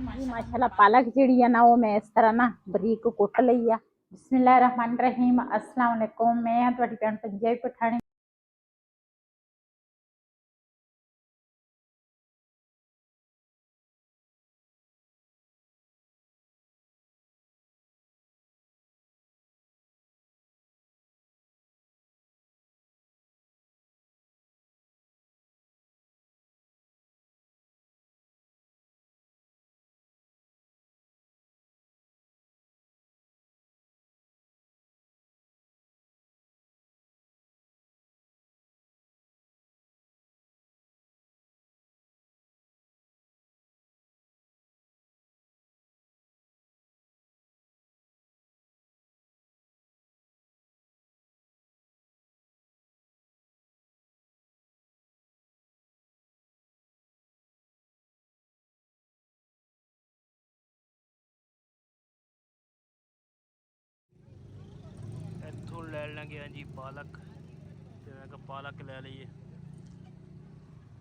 माशाल्लाह पालक जी है ना वो मैं इस तरह ना बरीक कुट ली आ। बिस्मिल्लाहिर्रहमानिर्रहीम। अस्सलाम वालेकुम। मैं तुहाडी भैन पंजाबी पठानी। इत्थों ले लेंगे जी पालक, तो मैं कहा पालक ले लीए,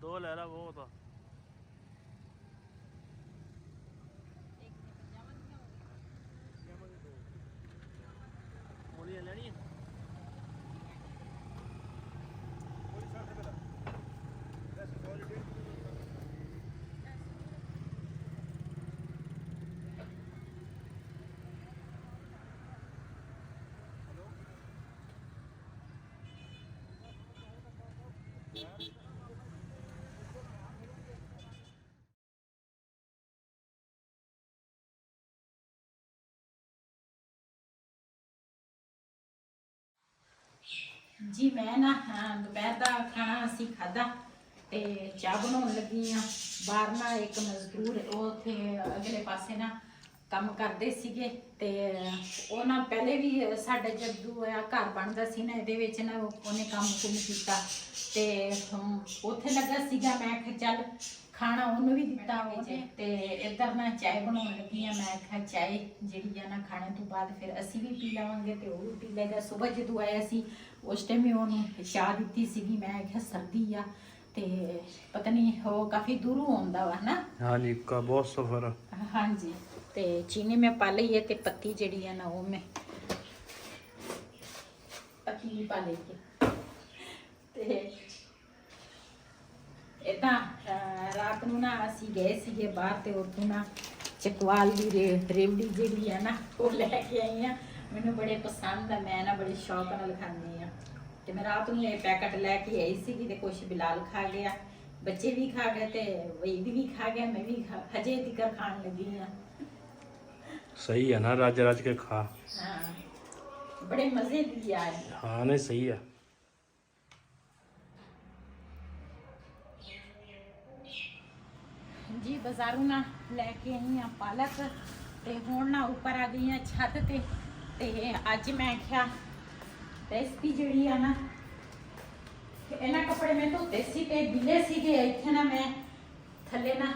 2 ले ला बहुत आ। मूलियां लेनी है जी मैं ना दोपहर का खाना असी खादा ते चाह बनाने लगी हाँ। बाहर ना एक मजदूर वो थे अगले पासे ना काम करते सीगे ते वो ना पहले भी साडा जदू घर बनता सी ना इहदे विच ना उन्हें काम कुम कीता ते उत्थे लगा सीगा। मैं आख्या चल खाना उन्होंने भी दिता होवे ते इधर ना चाय बनाने लगी हाँ। मैं आख्या चाय जिहड़ी है ना खाने तो बाद फिर असी भी पी लवांगे ते वो भी पी लेगा। सुबह जदों आया सी उस टाइम ही उन्होंने चाह दी सीगी। मैं आख्या सर्दी आ ते पता नहीं वो काफ़ी दूरों आंदा वा ना। हाँ जी, का बहुत सफ़र है। हाँ जी, ते चीनी में पा ली है ते पत्ती जड़ी है ना वो मैं पत्ती भी पा ली है ते इदा रात नूं ना असी गए सीगे बाहर ते उत्थों ना चकवाल दी रेवड़ी जड़ी है ना वो लैके आई हाँ। मैनू बड़े पसंद है, मैं ना बड़े शौक नाल खानी हाँ। ते मैं रात नूं ये पैकेट लैके आई सीगी ते कुछ बिलाल खा गया, बच्चे भी खा गए ते वहीद भी खा गया, मैं भी हजे तिकर खान लगी हाँ। सही है ना, रज रज के खा। हाँ बड़े मजे दी यार। हाँ नहीं सही है। जी बाजारों ना लैके आई हाँ पालक ते हुण ना ऊपर आ गई हाँ छत ते अज मैं आख्या रेसिपी जड़ी है ना इन्हां कपड़े मैं धोते सी ते गिले सीगे। इत्थे ना मैं थल्ले ना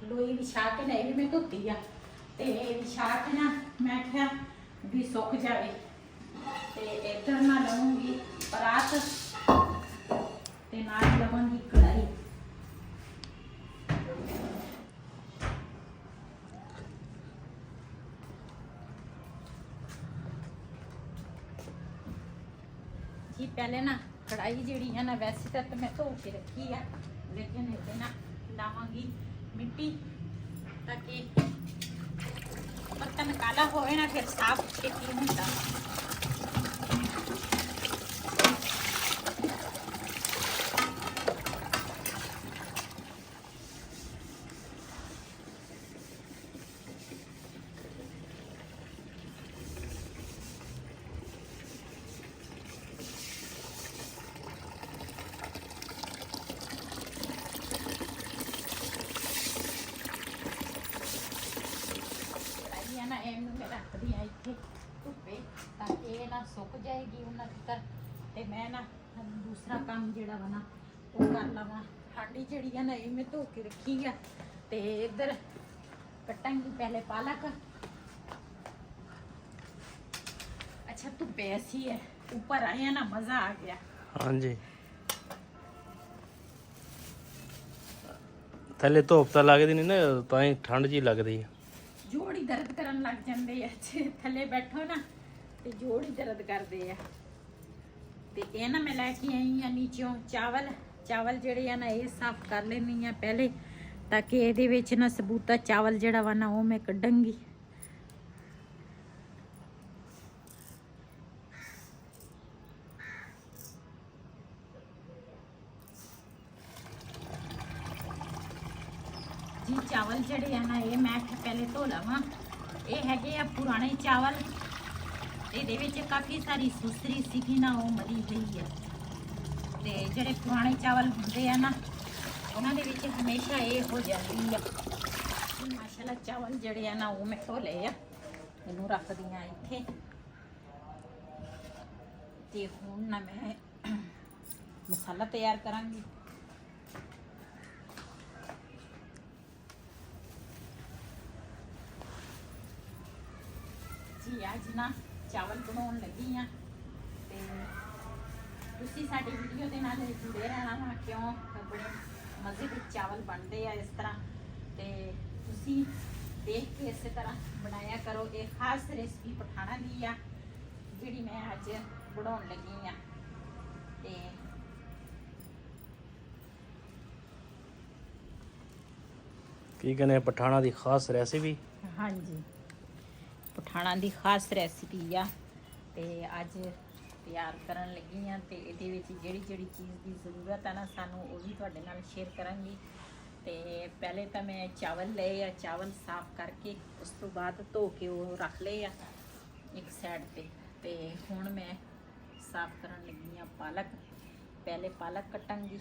लोई विछा के ना भी मैं धोती आ ते विछा के ना मैं आख्या भी सुक जाए ते इधर ना लवांगी परात ते नाल लवांगी कढ़ाई। जी पहले ना कढ़ाई जी है ना वैसे तो मैं धो के रखी है, लेकिन इसे ना लावांगी मिट्टी ताकि बर्तन काला होए ना फिर साफ छेती होता। ना ਇਹਨੂੰ मैं रखती हाँ इतने धुप्पे ताकि ये ना सुक जाएगी उन्होंने तक ते मैं ना दूसरा काम जोड़ा वा ना वो कर लवा। हांडी जी है ना ये मैं धो के रखी है ते इधर कटांगी पहले पालक। अच्छा धुप्पे ऐसी है ऊपर आए हैं ना मज़ा आ गया। हाँ जी ਥੱਲੇ ਧੁੱਪ ਤਾਂ ਲੱਗਦੀ ਨਹੀਂ ਨਾ, ਤਾਂ ਹੀ ਠੰਡ ਜੀ ਲੱਗਦੀ ਹੈ। ਜੋੜ ਹੀ ਦਰਦ ਕਰਨ ਲੱਗ ਜਾਂਦੇ ਆ, ਜੇ ਥੱਲੇ ਬੈਠੋ ਨਾ ਤੇ ਜੋੜ ਹੀ ਦਰਦ ਕਰਦੇ ਆ। ਤੇ ਇਹ ਨਾ ਮੈਂ ਲੈ ਕੇ ਆਈ ਆ ਨੀਚੋਂ ਚਾਵਲ ਜਿਹੜੇ ਆ ਨਾ ਇਹ ਸਾਫ਼ ਕਰ ਲੈਣੀ ਆ ਪਹਿਲੇ, ਤਾਂ ਕਿ ਇਹਦੇ ਵਿੱਚ ਨਾ ਸਬੂਤਾ ਚਾਵਲ ਜਿਹੜਾ ਵਾ ਨਾ ਉਹ ਮੈਂ ਕੱਢਾਂਗੀ। ਜੀ ਚਾਵਲ ਜਿਹੜੇ ਆ ਨਾ ਇਹ ਮੈਂ ਪਹਿਲੇ ਧੋ ਲਵਾਂ। ਇਹ ਹੈਗੇ ਆ ਪੁਰਾਣੇ ਚਾਵਲ, ਇਹਦੇ ਵਿੱਚ ਕਾਫੀ ਸਾਰੀ ਸੁਸਰੀ ਸੀਗੀ ਨਾ ਉਹ ਮਰੀ ਹੋਈ ਆ। ਤੇ ਜਿਹੜੇ ਪੁਰਾਣੇ ਚਾਵਲ ਹੁੰਦੇ ਆ ਨਾ ਉਹਨਾਂ ਦੇ ਵਿੱਚ ਹਮੇਸ਼ਾ ਇਹ ਹੋ ਜਾਂਦੀ ਆ। ਮਾਸ਼ਾਅੱਲਾ ਚਾਵਲ ਜਿਹੜੇ ਆ ਨਾ ਉਹ ਮੈਂ ਧੋ ਲਏ ਆ, ਇਹਨੂੰ ਰੱਖਦੀ ਆ ਇੱਥੇ। ਤੇ ਹੁਣ ਨਾ ਮੈਂ ਮਸਾਲਾ ਤਿਆਰ ਕਰਾਂਗੀ। ਜੀ ਅੱਜ ਨਾ ਚਾਵਲ ਬਣਾਉਣ ਲੱਗੀ ਆ ਤੇ ਤੁਸੀਂ ਸਾਡੀ ਵੀਡੀਓ ਦੇ ਨਾਲ ਜੁੜੇ ਰਹਿਣਾ ਵਾ, ਕਿਉਂ ਬੜੇ ਮਜ਼ੇ ਦੇ ਚਾਵਲ ਬਣਦੇ ਆ ਇਸ ਤਰ੍ਹਾਂ। ਤੇ ਤੁਸੀਂ ਦੇਖ ਕੇ ਇਸੇ ਤਰ੍ਹਾਂ ਬਣਾਇਆ ਕਰੋ। ਇਹ ਖਾਸ ਰੈਸਪੀ ਪਠਾਣਾ ਦੀ ਆ ਜਿਹੜੀ ਮੈਂ ਅੱਜ ਬਣਾਉਣ ਲੱਗੀ ਆ। ਤੇ ਕੀ ਕਹਿੰਦੇ ਪਠਾਣਾ ਦੀ ਖਾਸ ਰੈਸਿਪੀ? ਹਾਂਜੀ, ਪਠਾਣਾ ਦੀ ਖਾਸ ਰੈਸਿਪੀ ਆ ਤੇ ਅੱਜ ਤਿਆਰ ਕਰਨ ਲੱਗੀ ਆ। ਤੇ ਇਹਦੇ ਵਿੱਚ ਜਿਹੜੀ ਚੀਜ਼ ਦੀ ਜ਼ਰੂਰਤ ਆ ਨਾ ਸਾਨੂੰ ਉਹ ਵੀ ਤੁਹਾਡੇ ਨਾਲ ਸ਼ੇਅਰ ਕਰਾਂਗੀ। ਤੇ ਪਹਿਲੇ ਤਾਂ ਮੈਂ ਚਾਵਲ ਲਏ ਆ, ਚਾਵਲ ਸਾਫ਼ ਕਰਕੇ ਉਸ ਤੋਂ ਬਾਅਦ ਧੋ ਕੇ ਉਹ ਰੱਖ ਲਏ ਆ ਇੱਕ ਸਾਈਡ ਤੇ। ਤੇ ਹੁਣ ਮੈਂ ਸਾਫ਼ ਕਰਨ ਲੱਗੀ ਆ ਪਾਲਕ। ਪਹਿਲੇ ਪਾਲਕ ਕੱਟਾਂਗੀ।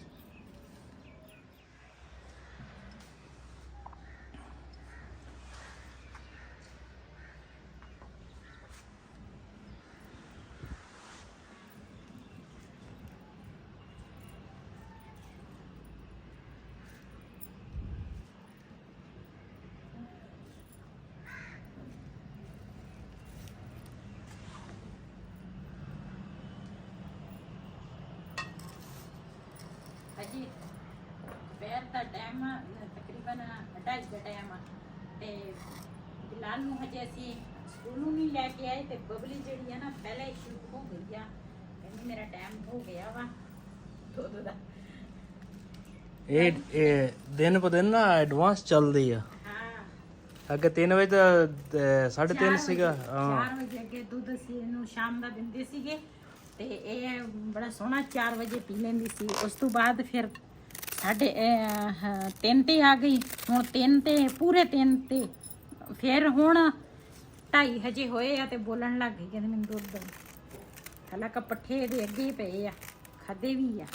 अजी दोपहर का टाइम तकरीबन 2:30 का टाइम ਤੇ ਬਿਲਾਲ ਨੂੰ ਹਜੇ ਅਸੀਂ ਸਕੂਲੋਂ ਨਹੀਂ ਲੈ ਕੇ ਆਏ ਤੇ ਬਬਲੀ ਜਿਹੜੀ ਆ ਨਾ ਪਹਿਲੇ ਸ਼ੁਰੂ ਹੋ ਗਈ ਆ, ਕਹਿੰਦੀ ਮੇਰਾ ਟਾਈਮ ਹੋ ਗਿਆ ਵਾ ਦੁੱਧ ਦਾ। ਇਹ ਦਿਨ ਪ ਦਿਨ ਨਾ ਐਡਵਾਂਸ ਚੱਲਦੀ ਆ। ਹਾਂ, ਅੱਗੇ 3 ਵਜੇ ਤਾਂ 3:30 ਸੀਗਾ। 4 ਵਜੇ ਅੱਗੇ ਦੁੱਧ ਅਸੀਂ ਇਹਨੂੰ ਸ਼ਾਮ ਦਾ ਦਿੰਦੇ ਸੀਗੇ ਤੇ ਇਹ ਬੜਾ ਸੋਹਣਾ 4 ਵਜੇ ਪੀ ਲੈਂਦੀ ਸੀ। ਉਸ ਤੋਂ ਬਾਅਦ ਫਿਰ 3:30 ਤੇ ਆ ਗਈ, ਹੁਣ 3 ਤੇ ਪੂਰੇ 3 ਤੇ ਫਿਰ ਹੁਣ 2:30 ਹਜੇ ਹੋਏ ਆ ਤੇ ਬੋਲਣ ਲੱਗ ਗਈ, ਕਹਿੰਦੀ ਮੈਨੂੰ ਦੁੱਧ ਦਿਓ। ਹਾਲਾਂਕਿ ਪੱਠੇ ਦੇ ਅੱਗੇ ਹੀ ਪਏ ਆ, ਖਾਦੇ ਵੀ ਆ।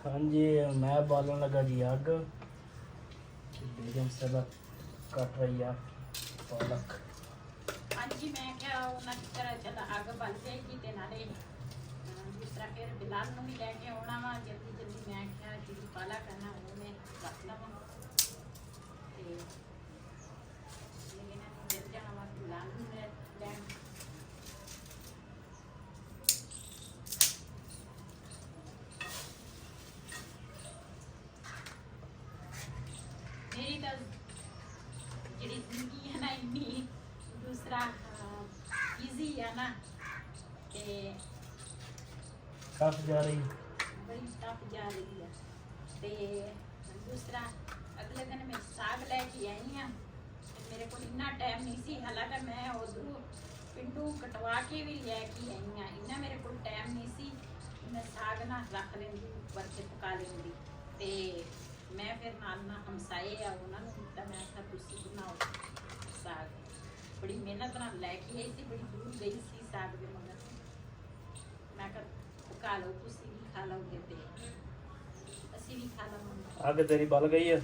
ਹਾਂਜੀ ਮੈਂ ਬਾਲਣ ਲੱਗਾ ਜੀ ਅੱਗ। ਬੇਗਮ ਸਦਾ ਕੱਟ ਰਹੀ ਆ ਪਾਲਕ। ਹਾਂਜੀ ਮੈਂ ਕਿਹਾ ਉਹਨਾਂ ਦੀ ਤਰ੍ਹਾਂ ਚੱਲ ਅੱਗ ਬਲ ਜਾਏਗੀ ਤੇ ਨਾਲੇ ਜਿਸ ਤਰ੍ਹਾਂ ਫਿਰ ਬਿਲਾਲ ਨੂੰ ਵੀ ਲੈ ਕੇ ਆਉਣਾ ਵਾ ਜਲਦੀ ਜਲਦੀ। ਮੈਂ ਕਿਹਾ ਜਿਹੜੀ ਪਾਲਾ ਕਰਨਾ ਉਹ ਮੈਂ ਰੱਖ ਲਵਾਂ ਤੇ ਇਹਨਾਂ ਨੂੰ ਜਲ ਜਾਣਾ ਵਾ ਬਿਲਾਲ ਨੂੰ ਲੈਣ। ਮੇਰੀ ਤਾਂ ਜਿਹੜੀ ਜ਼ਿੰਦਗੀ ਹੈ ਨਾ ਇੰਨੀ ਦੂਸਰਾ ਈਜ਼ੀ ਆ ਨਾ ਤੇ ਕੱਪ ਜਾ ਰਹੀ। ਬੜੀ ਟਫ ਜਾ ਰਹੀ ਆ। ਤੇ ਦੂਸਰਾ ਅਗਲੇ ਦਿਨ ਮੈਂ ਸਾਗ ਲੈ ਕੇ ਆਈ ਆ ਤੇ ਮੇਰੇ ਕੋਲ ਇੰਨਾ ਟਾਈਮ ਨਹੀਂ ਸੀ। ਹਾਲਾਂਕਿ ਮੈਂ ਉਧਰੋਂ ਪਿੰਡੂ ਕਟਵਾ ਕੇ ਵੀ ਲੈ ਕੇ ਆਈ ਆ, ਇੰਨਾ ਮੇਰੇ ਕੋਲ ਟਾਈਮ ਨਹੀਂ ਸੀ। ਮੈਂ ਸਾਗ ਨਾ ਰੱਖ ਲੈਂਦੀ, ਉੱਪਰ ਤੇ ਪਕਾ ਲੈਂਦੀ। ਤੇ ਮੈਂ ਫਿਰ ਨਾਲ ਹਮਸਾਏ ਆ ਉਹਨਾਂ ਨੂੰ ਦਿੱਤਾ। ਮੈਂ ਕਿਹਾ ਤੁਸੀਂ ਬਣਾਓ ਸਾਗ। ਬੜੀ ਮਿਹਨਤ ਨਾਲ ਲੈ ਕੇ ਆਈ ਸੀ, ਬੜੀ ਦੂਰ ਗਈ ਸੀ ਸਾਗ ਦੇ ਮਗਰ। ਮੈਂ ਕਿਹਾ ਪਕਾ ਲਓ, ਤੁਸੀਂ ਵੀ ਖਾ ਲਓਗੇ ਤੇ ਅਸੀਂ ਵੀ ਖਾ ਲਵਾਂਗੇ। ਅੱਗ ਤੇਰੀ ਬਲ ਗਈ ਆ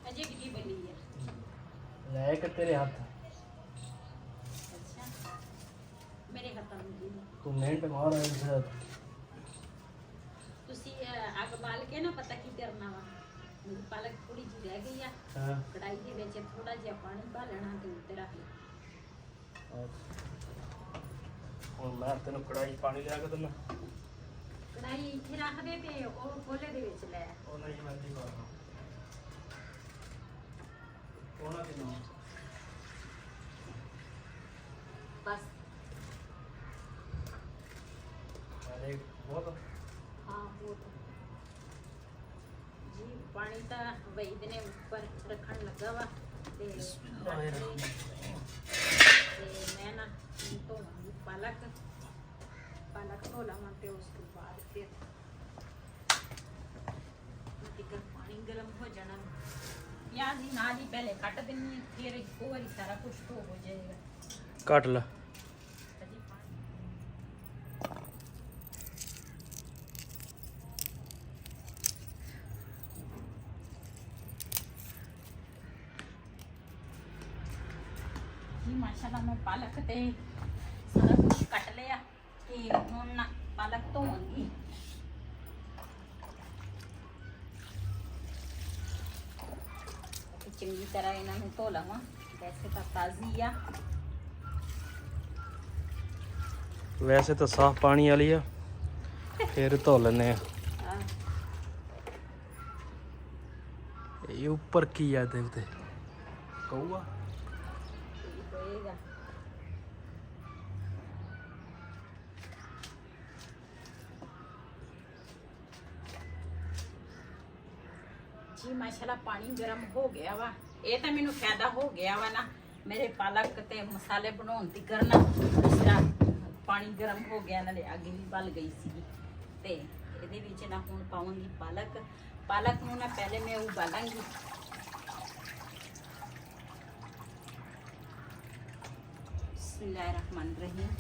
ਅਜੇ ਕਿੱਡੀ ਬਲੀ ਆ। ਲੈ ਕੇ ਤੇਰੇ ਹੱਥ। ਅੱਛਾ ਮੇਰੇ ਹੱਥਾਂ ਨੂੰ ਤੂੰ ਮਿਹਨਤ ਮਾਰ ਤੁਸੀਂ ਅੱਗ ਬਾਲ ਕੇ ਨਾ ਪਤਾ ਕੀ ਕਰਨਾ ਵਾ, ਮੇਰੀ ਪਾਲਕ ਥੋੜੀ ਜਿਹੀ ਰਹਿ ਗਈ ਆ ਹਾਂ ਕੜਾਈ ਦੇ ਵਿੱਚ ਥੋੜਾ ਜਿਹਾ ਪਾਣੀ ਪਾ ਲੈਣਾ ਤੇ ਉੱਤੇ ਰੱਖ ਲੈ। ਹੁਣ ਮੈਂ ਤੈਨੂੰ ਕੜਾਈ ਪਾਣੀ ਲਿਆ ਕੇ ਦਿੰਦਾ। ਕੜਾਈ ਇੱਥੇ ਰੱਖ ਦੇ ਤੇ ਉਹ ਕੋਲੇ ਦੇ ਵਿੱਚ ਲੈ ਉਹ ਨਹੀਂ ਮੈਂ ਨਹੀਂ ਪਾਉਣਾ ਕੋਣਾ ਕਿਨੂੰ ਬਸ। ਅਰੇ ਬਹੁਤ ਹਾਂ ਉਹ ਜੀ ਪਾਣੀ ਤਾਂ ਵਈਦ ਨੇ ਉੱਪਰ ਰੱਖਣ ਲੱਗਾ ਵਾ ਤੇ ਮੈਂ ਨਾ ਧੋਵਾਂਗੀ ਪਾਲਕ ਧੋ ਲਵਾਂ ਤੇ ਉਸ ਤੋਂ ਬਾਅਦ ਫਿਰ ਟਿਕਰ ਪਾਣੀ ਗਰਮ ਹੋ ਜਾਣਾ। ਪਿਆਜ਼ ਹੀ ਨਾਲ ਹੀ ਪਹਿਲੇ ਕੱਟ ਦਿੰਨੀ ਫਿਰ ਇੱਕੋ ਵਾਰੀ ਸਾਰਾ ਕੁਝ ਧੋ ਹੋ ਜਾਏਗਾ। ਕੱਟ ਲੈ। जी माशाल्लाह मैं पालक ते सारा कुछ कट लिया ते हुण ना पालक धोवांगी। चंगी तरह इन्हों धो लवां। वैसे तो ताज़ी आ वैसे तो साफ पानी वाली आ फिर धो लेने ये ऊपर की है देखते कौआ जी माशाल्लाह पानी गर्म हो गया वा। ये तो मैनू फायदा हो गया वा ना मेरे पालक ते मसाले बनाने ती करना दूसरा पानी गर्म हो गया नाले अग भी बल गई सी ते इहदे विच ना हुण पावांगी पालक नूं ना पहले मैं उबालांगी। बिस्मिल्लाहिर्रहमानिर्रहीम।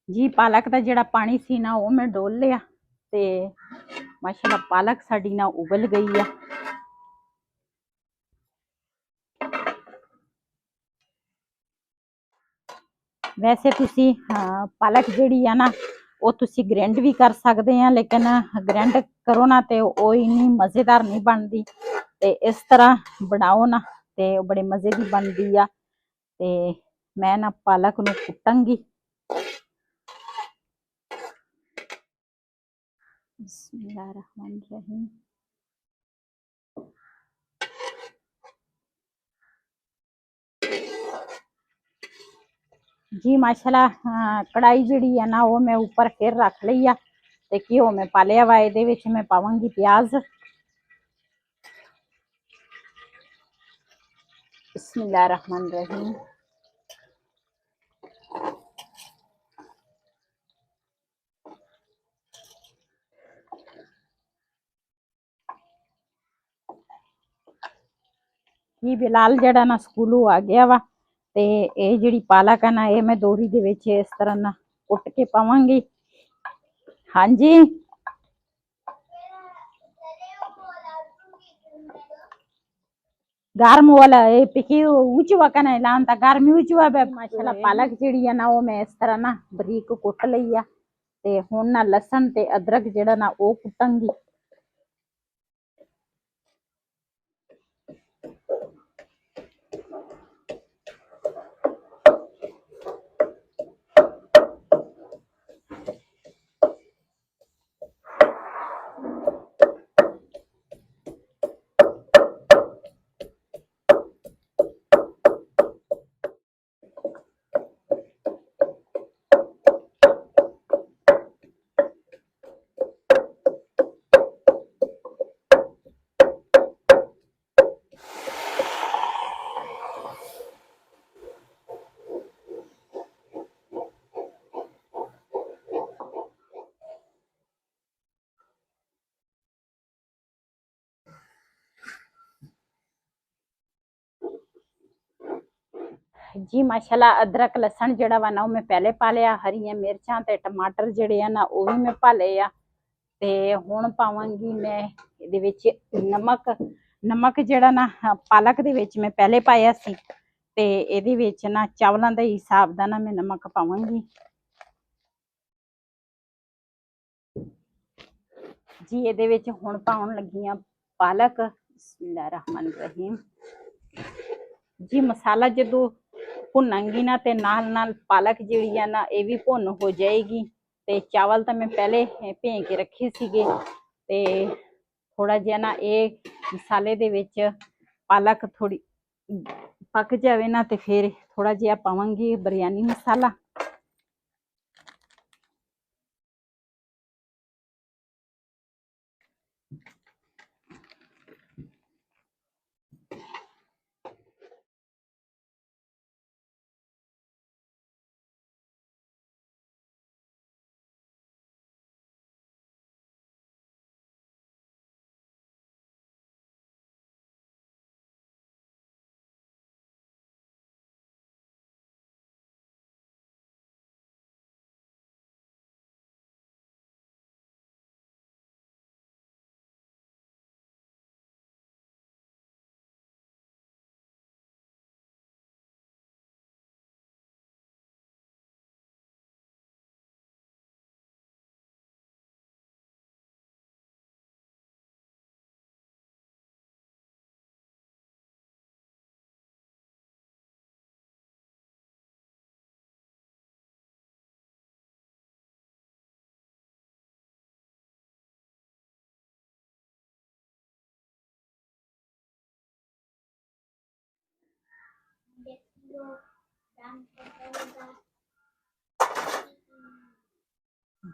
जी पालक का जिहड़ा पानी सी ना वो मैं डोल लिया ते माशाल्लाह पालक साडी ना उबल गई है। वैसे तुसी पालक जिहड़ी है ना वो तुसी ग्राइंड भी कर सकते हैं लेकिन ग्राइंड करो ना ते वो इन्नी मज़ेदार नहीं बनती ते इस तरह बनाओ ना ते बड़े मज़े की बनती आ। ते मैं ना पालक नूं कुटांगी। बिस्मिल्लाहिर्रहमानिर्रहीम। जी माशाल्लाह कढ़ाई जिहड़ी है ना वो मैं ऊपर फिर रख ली आ ते घिओ मैं पा लिया वा। इहदे विच मैं पावांगी प्याज। बिस्मिल्लाहिर्रहमानिर्रहीम। जी बिलाल जड़ा ना स्कूलों आ गया वा ते ये जिहड़ी पालक है ना ये मैं दोरी दे विच इस तरह ना कुट के पावांगी। हाँ जी गर्म वाला ये पिकी ऊंचवा कना लांता गर्मी ऊंचवा बे। माशाल्लाह पालक जिहड़ी है ना वो मैं इस तरह ना बरीक कुट लई आ ते हुण ना लहसुन ते अदरक जिहड़ा ना वो कुटांगी। ਜੀ ਮਾਸ਼ਾਅੱਲਾ ਅਦਰਕ ਲਸਣ ਜਿਹੜਾ ਵਾ ਨਾ ਉਹ ਮੈਂ ਪਹਿਲੇ ਪਾ ਲਿਆ, ਹਰੀਆਂ ਮਿਰਚਾਂ ਤੇ ਟਮਾਟਰ ਜਿਹੜੇ ਆ ਨਾ ਉਹ ਵੀ ਮੈਂ ਪਾ ਲਏ ਆ। ਤੇ ਹੁਣ ਪਾਵਾਂਗੀ ਮੈਂ ਇਹਦੇ ਵਿੱਚ ਨਮਕ। ਨਮਕ ਜਿਹੜਾ ਨਾ ਪਾਲਕ ਦੇ ਵਿੱਚ ਮੈਂ ਪਹਿਲੇ ਪਾਇਆ ਸੀ, ਤੇ ਇਹਦੇ ਵਿੱਚ ਨਾ ਚਾਵਲਾਂ ਦੇ ਹਿਸਾਬ ਦਾ ਨਾ ਮੈਂ ਨਮਕ ਪਾਵਾਂਗੀ ਜੀ। ਇਹਦੇ ਵਿੱਚ ਹੁਣ ਪਾਉਣ ਲੱਗੀ ਆ ਪਾਲਕ। ਬਿਸਮਿल्लाह रहमान रहीम ਜੀ। ਮਸਾਲਾ ਜਦੋਂ ਭੁੰਨਾਂਗੀ ਨਾ ਤੇ ਨਾਲ ਨਾਲ ਪਾਲਕ ਜਿਹੜੀ ਆ ਨਾ ਇਹ ਵੀ ਭੁੰਨ ਹੋ ਜਾਏਗੀ। ਤੇ ਚਾਵਲ ਤਾਂ ਮੈਂ ਪਹਿਲੇ ਭੇਂ ਕੇ ਰੱਖੇ ਸੀਗੇ, ਤੇ ਥੋੜਾ ਜਿਹਾ ਨਾ ਇਹ ਮਸਾਲੇ ਦੇ ਵਿੱਚ ਪਾਲਕ ਥੋੜੀ ਪੱਕ ਜਾਵੇ ਨਾ ਤੇ ਫਿਰ ਥੋੜਾ ਜਿਹਾ ਪਾਵਾਂਗੀ ਬਿਰਯਾਨੀ ਮਸਾਲਾ।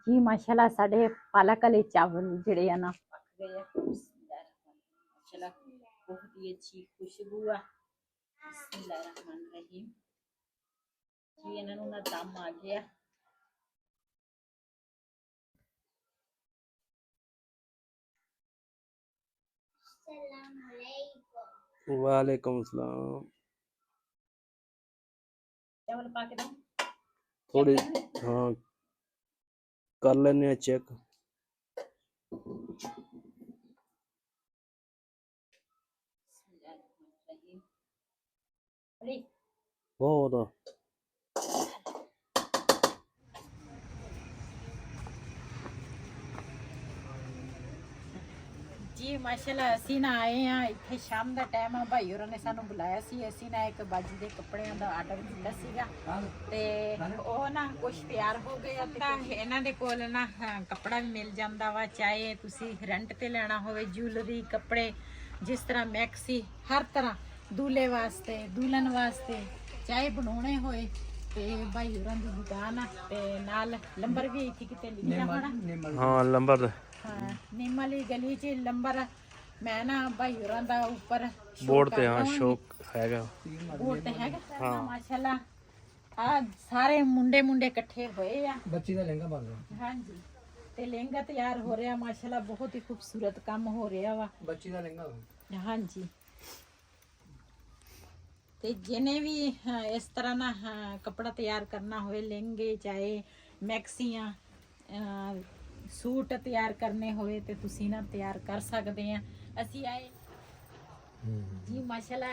ਜੀ ਮਾਸ਼ਾਅੱਲਾ ਸਾਡੇ ਪਾਲਕ ਵਾਲੇ ਚਾਵਲ ਜਿਹੜੇ ਆ ਨਾ ਪੱਕ ਗਏ ਆ। ਮਾਸ਼ਾਅੱਲਾ ਬਹੁਤ ਹੀ ਅੱਛੀ ਖੁਸ਼ਬੂ ਆ। ਬਿਸਮਿल्लाह रहमान रहीम ਜੀ। ਇਹਨਾਂ ਨੂੰ ਨਾ ਦਮ ਆ ਗਿਆ। वालेकुम सलाम। ਚਾਵਲ ਪਾ ਕੇ ਦੋ थोड़ी हाँ कर लेने चेक। बहुत ਜੀ ਮਾਸ਼ਾਅੱਲਾ ਅਸੀਂ ਨਾ ਆਏ ਆ ਇੱਥੇ ਸ਼ਾਮ ਦਾ ਟਾਈਮ ਆ। ਭਾਈ ਹੋਰਾਂ ਨੇ ਸਾਨੂੰ ਬੁਲਾਇਆ ਸੀ। ਅਸੀਂ ਨਾ ਇੱਕ ਬਾਜੀ ਦੇ ਕੱਪੜਿਆਂ ਦਾ ਆਰਡਰ ਦਿੱਤਾ ਸੀਗਾ, ਤੇ ਉਹ ਨਾ ਕੁਝ ਤਿਆਰ ਹੋ ਗਏ ਆ। ਤਾਂ ਇਹਨਾਂ ਦੇ ਕੋਲ ਨਾ ਕੱਪੜਾ ਵੀ ਮਿਲ ਜਾਂਦਾ ਵਾ, ਚਾਹੇ ਤੁਸੀਂ ਰੈਂਟ ਤੇ ਲੈਣਾ ਹੋਵੇ, ਜੁਐਲਰੀ, ਕੱਪੜੇ, ਜਿਸ ਤਰ੍ਹਾਂ ਮੈਕਸੀ, ਹਰ ਤਰ੍ਹਾਂ ਦੂਲੇ ਵਾਸਤੇ, ਦੁਲਹਨ ਵਾਸਤੇ, ਚਾਹੇ ਬਣਾਉਣੇ ਹੋਏ। ਤੇ ਭਾਈ ਹੋਰਾਂ ਦੀ ਦੁਕਾਨ ਆ, ਤੇ ਨਾਲ ਨੰਬਰ ਵੀ ਇੱਥੇ ਕਿਤੇ ਲਿਖਿਆ ਹੋਣਾ। हाँ लंबर ਹਾਂ ਨਿੰਮ ਵਾਲੀ ਗਲੀ 'ਚ ਨੰਬਰ ਮੈਂ ਨਾ ਭਾਈ ਹੋਰਾਂ ਦਾ ਉੱਪਰ बोर्ड पे हाँ शौक हैगा। ਬੋਰਡ ਤੇ ਹੈਗਾ। ਮਾਸ਼ਾਅੱਲਾ ਆ ਸਾਰੇ ਮੁੰਡੇ ਇਕੱਠੇ ਹੋਏ ਆ। ਬੱਚੀ ਦਾ ਲਹਿੰਗਾ ਬਣ ਰਿਹਾ। ਹਾਂਜੀ, ਤੇ ਲਹਿੰਗਾ ਤਿਆਰ ਹੋ ਰਿਹਾ। ਮਾਸ਼ਾਅੱਲਾ ਬਹੁਤ ਹੀ ਖੂਬਸੂਰਤ ਕੰਮ ਹੋ ਰਿਹਾ ਵਾ। ਬੱਚੀ ਦਾ ਲਹਿੰਗਾ ਹਾਂਜੀ, ਤੇ ਜਿਹਨੇ ਵੀ ਇਸ ਤਰ੍ਹਾਂ ਨਾ ਕੱਪੜਾ ਤਿਆਰ ਕਰਨਾ ਹੋਵੇ, ਲਹਿੰਗੇ ਚਾਹੇ ਮੈਕਸੀਆਂ, ਸੂਟ ਤਿਆਰ ਕਰਨੇ ਹੋਵੇ, ਤੇ ਤੁਸੀਂ ਨਾ ਤਿਆਰ ਕਰ ਸਕਦੇ ਆ। ਅਸੀਂ ਆਏ ਜੀ। ਮਾਸ਼ਾਅੱਲਾ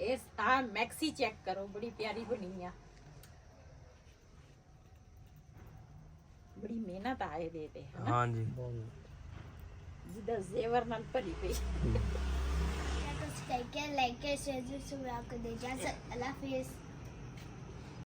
ਇਸ ਆ ਮੈਕਸੀ ਚੈੱਕ ਕਰੋ, ਬੜੀ ਪਿਆਰੀ ਬਣੀ ਆ। ਬੜੀ ਮਿਹਨਤ ਆਏ ਦੇ ਤੇ हाँ जी ਜਿੱਦਾਂ ਜ਼ੇਵਰ ਨਾਲ ਭਰੀ ਪਈ। Like, share, subscribe, Allah Hafiz.